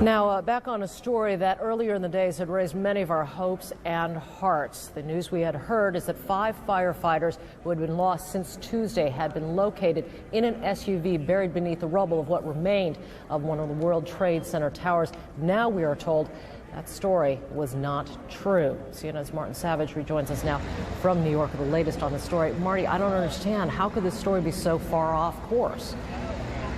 Now, back on a story that earlier in the days had raised many of our hopes and hearts. The news we had heard is that 5 firefighters who had been lost since Tuesday had been located in an SUV buried beneath the rubble of what remained of one of the World Trade Center towers. Now we are told that story was not true. CNN's Martin Savage rejoins us now from New York with the latest on the story. Marty, I don't understand. How could this story be so far off course?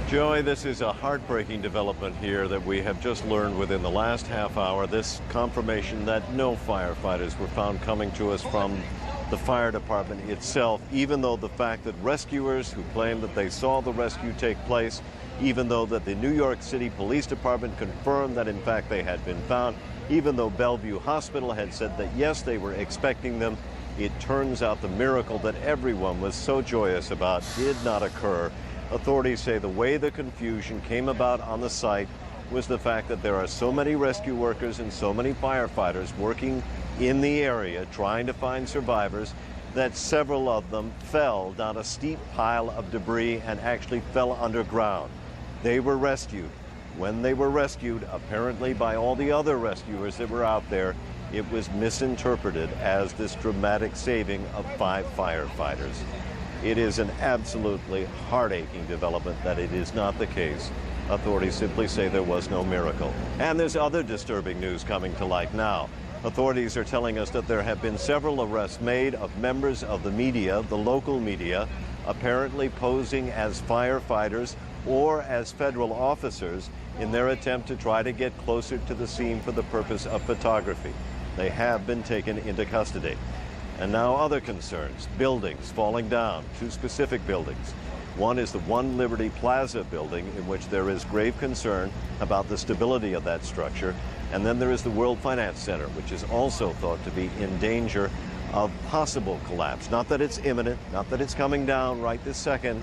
Joey, this is a heartbreaking development here that we have just learned within the last half hour. This confirmation that no firefighters were found coming to us from the fire department itself, even though the fact that rescuers who claim that they saw the rescue take place, even though that the New York City Police Department confirmed that in fact they had been found, even though Bellevue Hospital had said that yes, they were expecting them, it turns out the miracle that everyone was so joyous about did not occur. Authorities say the way the confusion came about on the site was the fact that there are so many rescue workers and so many firefighters working in the area trying to find survivors that several of them fell down a steep pile of debris and actually fell underground. They were rescued. When they were rescued, apparently by all the other rescuers that were out there, it was misinterpreted as this dramatic saving of 5 firefighters. It is an absolutely heart-aching development that it is not the case. Authorities simply say there was no miracle. And there's other disturbing news coming to light now. Authorities are telling us that there have been several arrests made of members of the media, the local media, apparently posing as firefighters or as federal officers in their attempt to try to get closer to the scene for the purpose of photography. They have been taken into custody. And now other concerns, buildings falling down, 2 specific buildings. One is the One Liberty Plaza building, in which there is grave concern about the stability of that structure. And then there is the World Finance Center, which is also thought to be in danger of possible collapse. Not that it's imminent, not that it's coming down right this second,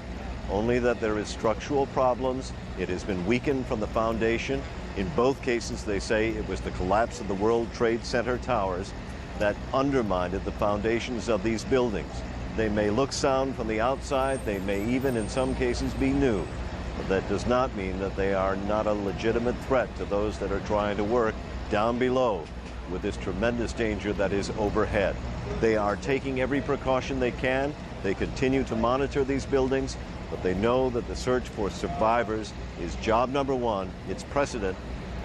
only that there is structural problems. It has been weakened from the foundation. In both cases, they say it was the collapse of the World Trade Center towers that undermined the foundations of these buildings. They may look sound from the outside, they may even in some cases be new, but that does not mean that they are not a legitimate threat to those that are trying to work down below with this tremendous danger that is overhead. They are taking every precaution they can. They continue to monitor these buildings, but they know that the search for survivors is job number 1. It's precedent,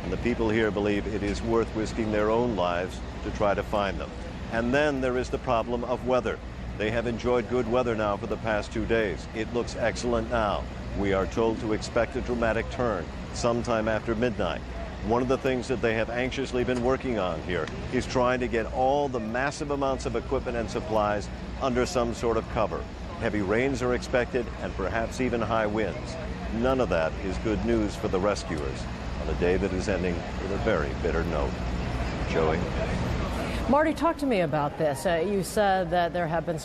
and the people here believe it is worth risking their own lives to try to find them. And then there is the problem of weather. They have enjoyed good weather now for the past 2 days. It looks excellent now. We are told to expect a dramatic turn sometime after midnight. One of the things that they have anxiously been working on here is trying to get all the massive amounts of equipment and supplies under some sort of cover. Heavy rains are expected and perhaps even high winds. None of that is good news for the rescuers on a day that is ending with a very bitter note. Joey? Marty, talk to me about this. You said that there have been